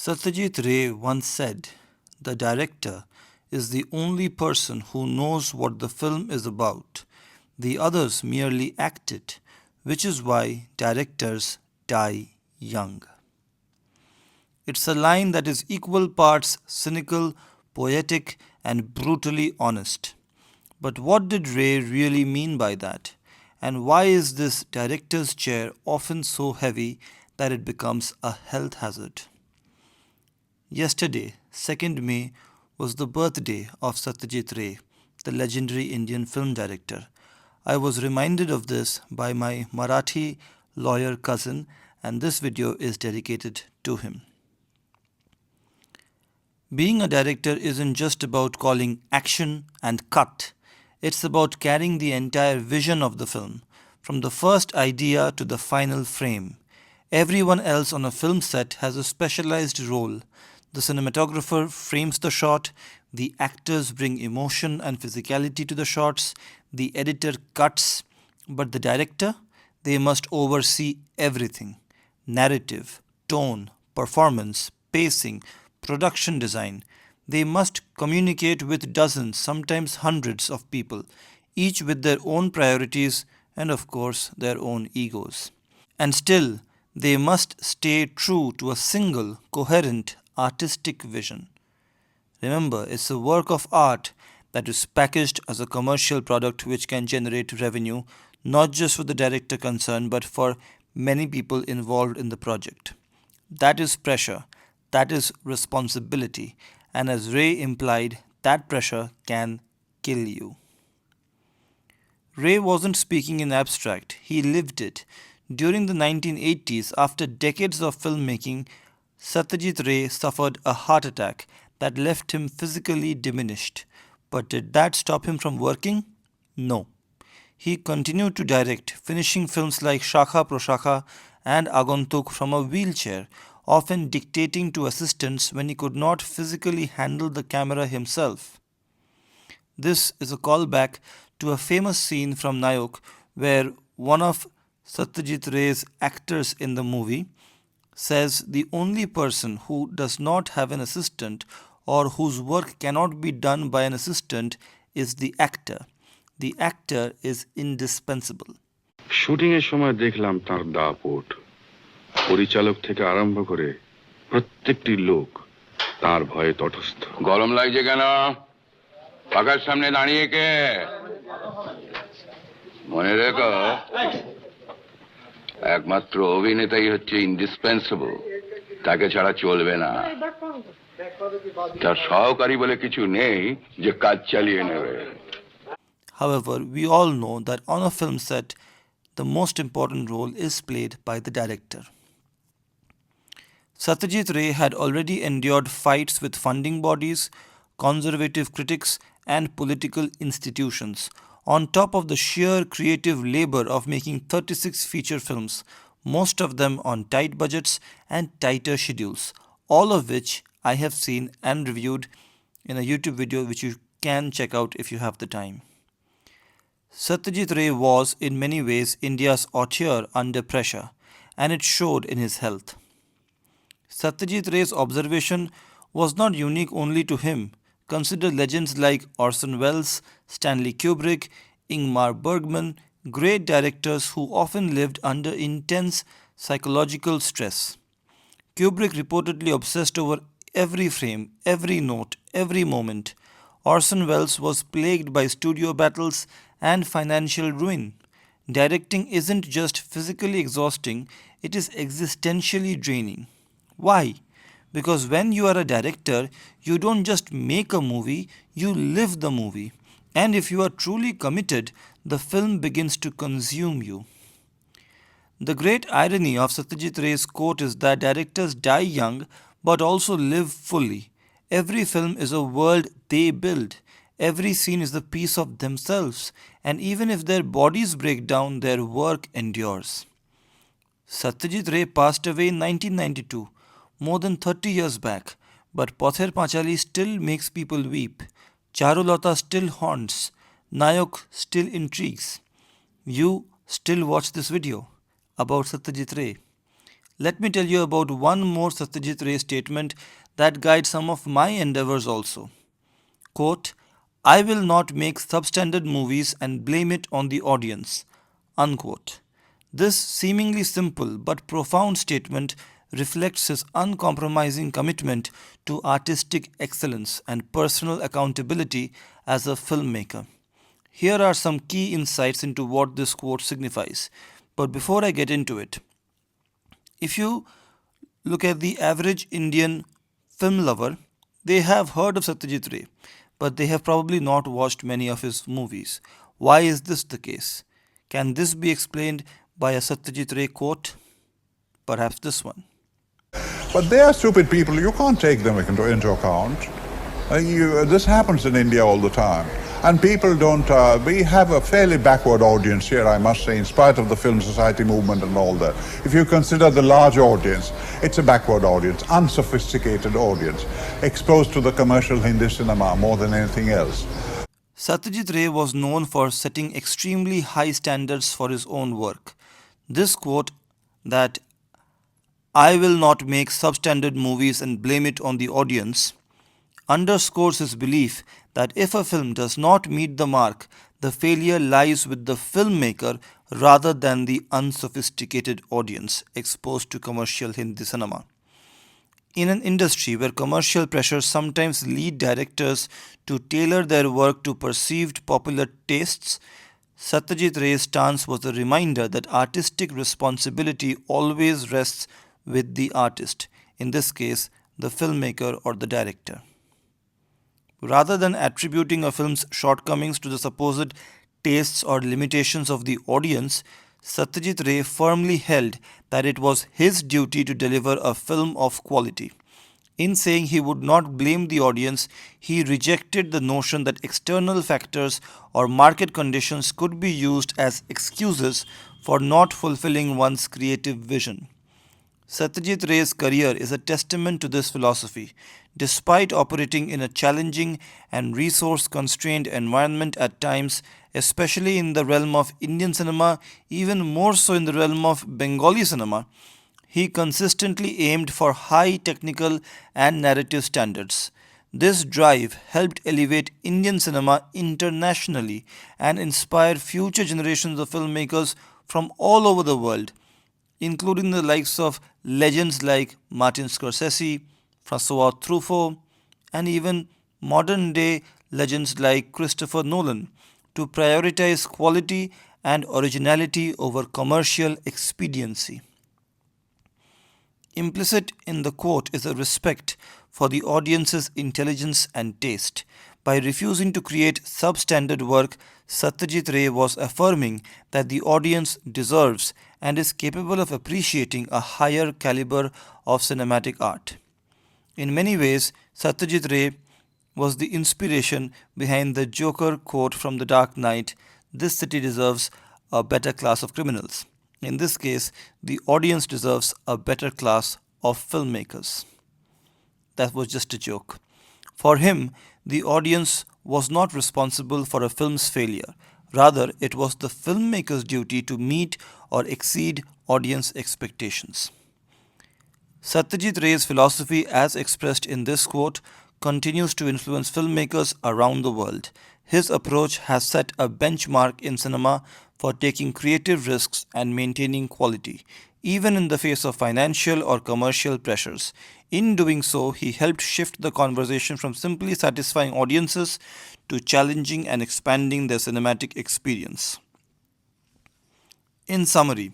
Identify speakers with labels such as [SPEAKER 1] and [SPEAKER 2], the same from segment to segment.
[SPEAKER 1] Satyajit Ray once said, "The director is the only person who knows what the film is about. The others merely act it, which is why directors die young." It's a line that is equal parts cynical, poetic, and brutally honest. But what did Ray really mean by that? And why is this director's chair often so heavy that it becomes a health hazard? Yesterday, 2nd May, was the birthday of Satyajit Ray, the legendary Indian film director. I was reminded of this by my Marathi lawyer cousin, and this video is dedicated to him. Being a director isn't just about calling action and cut. It's about carrying the entire vision of the film, from the first idea to the final frame. Everyone else on a film set has a specialized role. The cinematographer frames the shot, the actors bring emotion and physicality to the shots, the editor cuts, but the director, they must oversee everything: narrative, tone, performance, pacing, production design. They must communicate with dozens, sometimes hundreds of people, each with their own priorities and, of course, their own egos. And still, they must stay true to a single, coherent, artistic vision. Remember, it's a work of art that is packaged as a commercial product which can generate revenue not just for the director concerned but for many people involved in the project. That is pressure, that is responsibility, and as Ray implied, that pressure can kill you. Ray wasn't speaking in abstract, he lived it. During the 1980s, after decades of filmmaking, Satyajit Ray suffered a heart attack that left him physically diminished. But did that stop him from working? No. He continued to direct, finishing films like Shakha Proshakha and Agantuk from a wheelchair, often dictating to assistants when he could not physically handle the camera himself. This is a callback to a famous scene from Nayok where one of Satyajit Ray's actors in the movie says the only person who does not have an assistant or whose work cannot be done by an assistant is the actor. The actor is indispensable.
[SPEAKER 2] Shooting এর সময় দেখলাম তার দাপট, পরিচালক থেকে আরম্ভ করে প্রত্যেকটি লোক তার ভয়ে তটস্থ।
[SPEAKER 3] গরম লাগছে কেন? পাকার সামনে দাঁড়িয়ে কে? মনে রেখো, একমাত্র অভিনেতাই হচ্ছে ইন্ডিসপেন্সেবল, তাকে ছাড়া চলবে না। তার সহকারী বলে কিছু নেই যে কাজ চালিয়ে নেবে।
[SPEAKER 1] However, we all know that on a film set, the most important role is played by the director. Satyajit Ray had already endured fights with funding bodies, conservative critics, and political institutions, on top of the sheer creative labor of making 36 feature films, most of them on tight budgets and tighter schedules, all of which I have seen and reviewed in a YouTube video which you can check out if you have the time. Satyajit Ray was, in many ways, India's auteur under pressure, and it showed in his health. Satyajit Ray's observation was not unique only to him. Consider legends like Orson Welles, Stanley Kubrick, Ingmar Bergman, great directors who often lived under intense psychological stress. Kubrick reportedly obsessed over every frame, every note, every moment. Orson Welles was plagued by studio battles and financial ruin. Directing isn't just physically exhausting, it is existentially draining. Why? Because when you are a director, you don't just make a movie, you live the movie. And if you are truly committed, the film begins to consume you. The great irony of Satyajit Ray's quote is that directors die young but also live fully. Every film is a world they build. Every scene is a piece of themselves. And even if their bodies break down, their work endures. Satyajit Ray passed away in 1992, more than 30 years back, but Pather Panchali still makes people weep. Charulata still haunts. Nayok still intrigues. You still watch this video about Satyajit Ray. Let me tell you about one more Satyajit Ray statement that guides some of my endeavors also. Quote, I will not make substandard movies and blame it on the audience. Unquote. This seemingly simple but profound statement reflects his uncompromising commitment to artistic excellence and personal accountability as a filmmaker. Here are some key insights into what this quote signifies. But before I get into it, if you look at the average Indian film lover, they have heard of Satyajit Ray, but they have probably not watched many of his movies. Why is this the case? Can this be explained by a Satyajit Ray quote? Perhaps this one.
[SPEAKER 4] But they are stupid people. You can't take them into account. This happens in India all the time. And people don't, we have a fairly backward audience here, I must say, in spite of the film society movement and all that. If you consider the large audience, it's a backward audience, unsophisticated audience, exposed to the commercial Hindi cinema more than anything else.
[SPEAKER 1] Satyajit Ray was known for setting extremely high standards for his own work. This quote, that I will not make substandard movies and blame it on the audience, underscores his belief that if a film does not meet the mark, the failure lies with the filmmaker rather than the unsophisticated audience exposed to commercial Hindi cinema. In an industry where commercial pressures sometimes lead directors to tailor their work to perceived popular tastes, Satyajit Ray's stance was a reminder that artistic responsibility always rests with the artist, in this case, the filmmaker or the director. Rather than attributing a film's shortcomings to the supposed tastes or limitations of the audience, Satyajit Ray firmly held that it was his duty to deliver a film of quality. In saying he would not blame the audience, he rejected the notion that external factors or market conditions could be used as excuses for not fulfilling one's creative vision. Satyajit Ray's career is a testament to this philosophy. Despite operating in a challenging and resource constrained environment at times, especially in the realm of Indian cinema, even more so in the realm of Bengali cinema, he consistently aimed for high technical and narrative standards. This drive helped elevate Indian cinema internationally and inspire future generations of filmmakers from all over the world, including the likes of legends like Martin Scorsese, Francois Truffaut, and even modern day legends like Christopher Nolan, to prioritize quality and originality over commercial expediency. Implicit in the quote is a respect for the audience's intelligence and taste. By refusing to create substandard work, Satyajit Ray was affirming that the audience deserves and is capable of appreciating a higher caliber of cinematic art. In many ways, Satyajit Ray was the inspiration behind the Joker quote from The Dark Knight, "This city deserves a better class of criminals." In this case, the audience deserves a better class of filmmakers. That was just a joke. For him, the audience was not responsible for a film's failure. Rather, it was the filmmaker's duty to meet or exceed audience expectations. Satyajit Ray's philosophy, as expressed in this quote, continues to influence filmmakers around the world. His approach has set a benchmark in cinema for taking creative risks and maintaining quality, even in the face of financial or commercial pressures. In doing so, he helped shift the conversation from simply satisfying audiences to challenging and expanding their cinematic experience. In summary,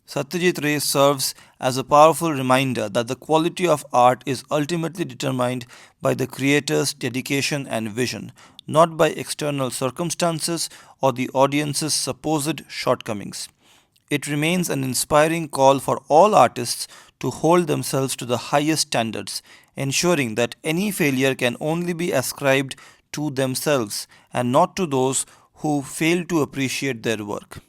[SPEAKER 1] Satyajit Ray serves as a powerful reminder that the quality of art is ultimately determined by the creator's dedication and vision, not by external circumstances or the audience's supposed shortcomings. It remains an inspiring call for all artists to hold themselves to the highest standards, ensuring that any failure can only be ascribed to themselves and not to those who fail to appreciate their work.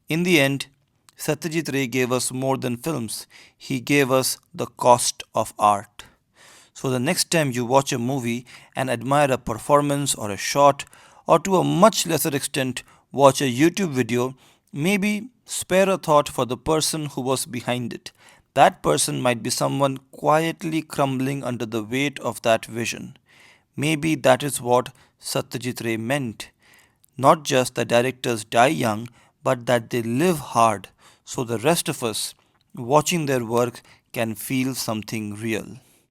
[SPEAKER 1] In the end, Satyajit Ray gave us more than films, he gave us the cost of art. So the next time you watch a movie and admire a performance or a shot, or to a much lesser extent watch a YouTube video, maybe spare a thought for the person who was behind it. That person might be someone quietly crumbling under the weight of that vision. Maybe that is what Satyajit Ray meant. Not just that directors die young, but that they live hard so the rest of us watching their work can feel something real.